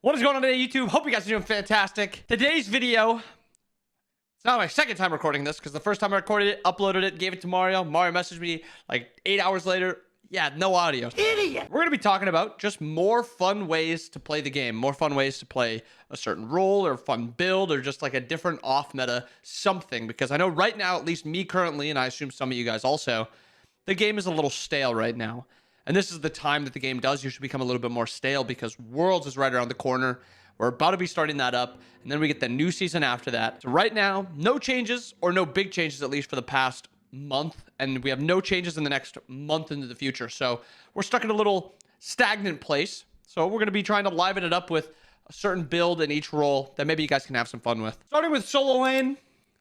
What is going on today, YouTube? Hope you guys are doing fantastic. Today's video, it's not my second time recording this because the first time I recorded it, uploaded it, gave it to Mario. Mario messaged me like 8 hours later. Yeah, no audio. Idiot. We're going to be talking about just more fun ways to play the game, more fun ways to play a certain role or fun build or just like a different off-meta something. Because I know right now, at least me currently, and I assume some of you guys also, the game is a little stale right now. And this is the time that the game does usually become a little bit more stale because Worlds is right around the corner. We're about to be starting that up, and then we get the new season after that. So right now, no changes, or no big changes at least for the past month, and we have no changes in the next month into the future. So we're stuck in a little stagnant place. So we're going to be trying to liven it up with a certain build in each role that maybe you guys can have some fun with. Starting with solo lane,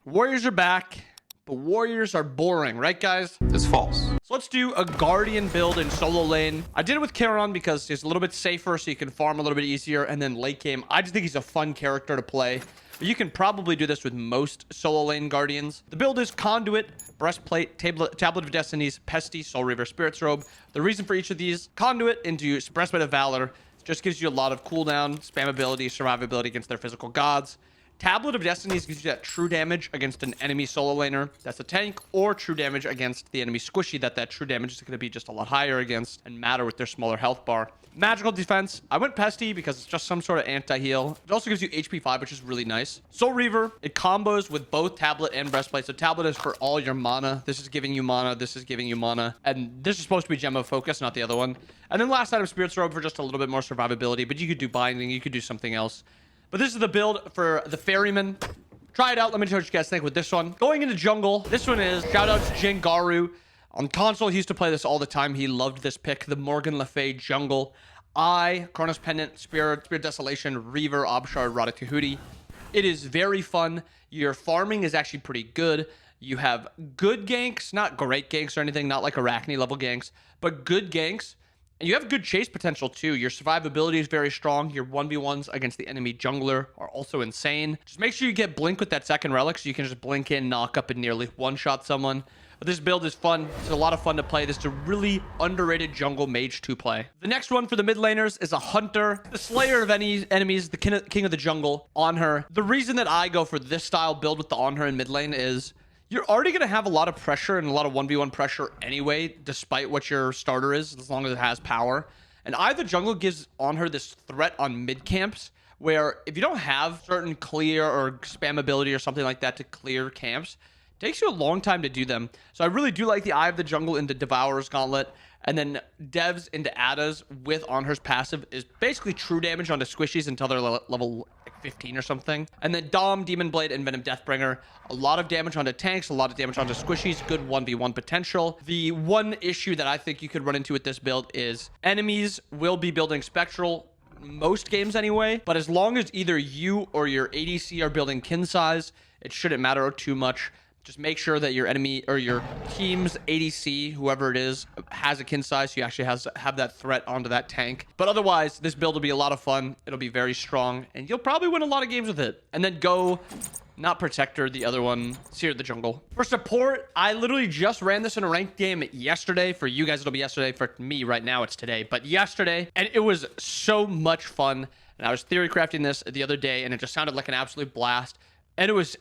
Warriors are back. But Warriors are boring, right, guys? It's false. So let's do a Guardian build in solo lane. I did it with Charon because he's a little bit safer, so you can farm a little bit easier. And then late game, I just think he's a fun character to play. But you can probably do this with most solo lane Guardians. The build is Conduit, Breastplate, Tablet of Destinies, Pesty, Soul Reaver, Spirit's Robe. The reason for each of these, Conduit into Breastplate of Valor, just gives you a lot of cooldown, spamability, survivability against their physical gods. Tablet of Destinies gives you that true damage against an enemy solo laner that's a tank, or true damage against the enemy squishy that true damage is going to be just a lot higher against and matter with their smaller health bar. Magical defense, I went Pesty because it's just some sort of anti-heal. It also gives you HP 5, which is really nice. Soul Reaver, it combos with both Tablet and Breastplate. So Tablet is for all your mana. This is giving you mana. This is giving you mana. And this is supposed to be Gem of Focus, not the other one. And then last item, Spirit's Robe for just a little bit more survivability. But you could do Binding. You could do something else. But this is the build for the Ferryman. Try it out. Let me know what you guys think with this one. Going into jungle, this one is shout out to Jingaru. On console, he used to play this all the time. He loved this pick, the Morgan Le Fay jungle. Chronos Pendant, Spirit Desolation, Reaver, Abshar, Ratatouille. It is very fun. Your farming is actually pretty good. You have good ganks, not great ganks or anything, not like Arachne level ganks, but good ganks. And you have good chase potential too. Your survivability is very strong. Your 1v1s against the enemy jungler are also insane. Just make sure you get blink with that second relic so you can just blink in, knock up, and nearly one-shot someone. But this build is fun. It's a lot of fun to play. This is a really underrated jungle mage to play. The next one for the mid laners is a Hunter, the slayer of any enemies, the king of the jungle, on her. The reason that I go for this style build with the on her in mid lane is you're already going to have a lot of pressure and a lot of 1v1 pressure anyway, despite what your starter is, as long as it has power. And either jungle gives on her this threat on mid camps, where if you don't have certain clear or spamability or something like that to clear camps, it takes you a long time to do them. So I really do like the Eye of the Jungle into Devourer's Gauntlet, and then Devs into Ada's with on her's passive is basically true damage onto squishies until they're level 15 or something. And then Dom, Demon Blade, and Venom Deathbringer. A lot of damage onto tanks, a lot of damage onto squishies, good 1v1 potential. The one issue that I think you could run into with this build is enemies will be building Spectral, most games anyway, but as long as either you or your ADC are building kin size, it shouldn't matter too much. Just make sure that your enemy or your team's ADC, whoever it is, has a kin size, so you actually have that threat onto that tank. But otherwise, this build will be a lot of fun. It'll be very strong, and you'll probably win a lot of games with it. And then go, not Protector, the other one, Seer the Jungle. For support, I literally just ran this in a ranked game yesterday. For you guys, it'll be yesterday. For me, right now, it's today. But yesterday, and it was so much fun. And I was theory crafting this the other day, and it just sounded like an absolute blast. And it was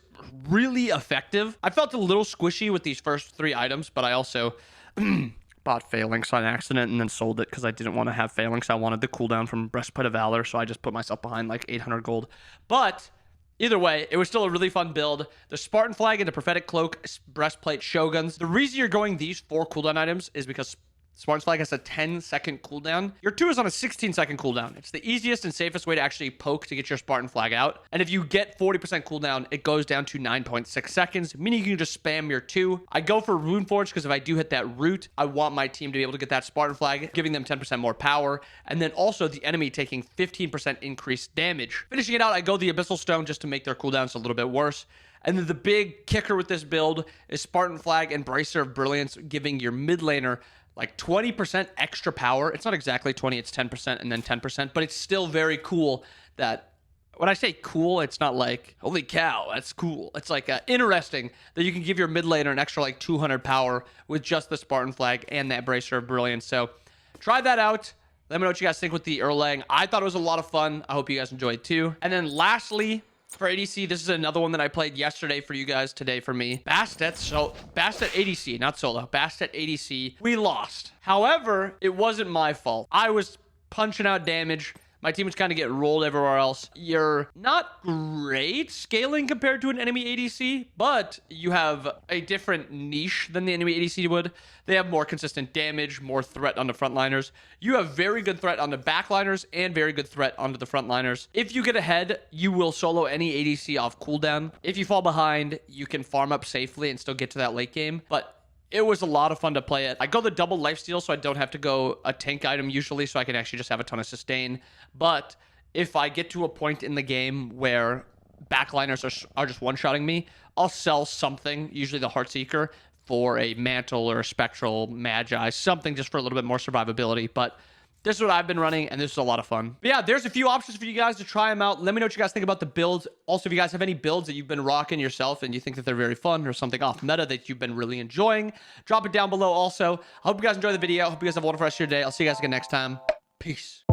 really effective. I felt a little squishy with these first 3 items, but I also bought Phalanx on accident and then sold it because I didn't want to have Phalanx. I wanted the cooldown from Breastplate of Valor, so I just put myself behind like 800 gold. But either way, it was still a really fun build. The Spartan Flag into Prophetic Cloak, Breastplate, Shoguns. The reason you're going these 4 cooldown items is because Spartan's Flag has a 10-second cooldown. Your 2 is on a 16-second cooldown. It's the easiest and safest way to actually poke to get your Spartan Flag out. And if you get 40% cooldown, it goes down to 9.6 seconds, meaning you can just spam your 2. I go for Runeforge because if I do hit that root, I want my team to be able to get that Spartan Flag, giving them 10% more power. And then also the enemy taking 15% increased damage. Finishing it out, I go the Abyssal Stone just to make their cooldowns a little bit worse. And then the big kicker with this build is Spartan Flag and Bracer of Brilliance, giving your mid laner like 20% extra power. It's not exactly 20, it's 10% and then 10%, but it's still very cool that when I say cool, it's not like, holy cow, that's cool. It's like interesting that you can give your mid laner an extra like 200 power with just the Spartan Flag and that Bracer of Brilliance. So try that out. Let me know what you guys think with the Erlang. I thought it was a lot of fun. I hope you guys enjoyed too. And then lastly, for ADC, this is another one that I played yesterday for you guys, today for me. Bastet ADC, not solo. Bastet ADC. We lost. However, it wasn't my fault. I was punching out damage. My team was kind of getting rolled everywhere else. You're not great scaling compared to an enemy ADC, but you have a different niche than the enemy ADC would. They have more consistent damage, more threat on the frontliners. You have very good threat on the backliners and very good threat onto the frontliners. If you get ahead, you will solo any ADC off cooldown. If you fall behind, you can farm up safely and still get to that late game. But it was a lot of fun to play it. I go the double lifesteal, so I don't have to go a tank item usually, so I can actually just have a ton of sustain. But if I get to a point in the game where backliners are just one-shotting me, I'll sell something, usually the Heartseeker, for a Mantle or a Spectral Magi, something just for a little bit more survivability. But this is what I've been running, and this is a lot of fun. But yeah, there's a few options for you guys to try them out. Let me know what you guys think about the builds. Also, if you guys have any builds that you've been rocking yourself and you think that they're very fun or something off meta that you've been really enjoying, drop it down below also. I hope you guys enjoy the video. I hope you guys have a wonderful rest of your day. I'll see you guys again next time. Peace.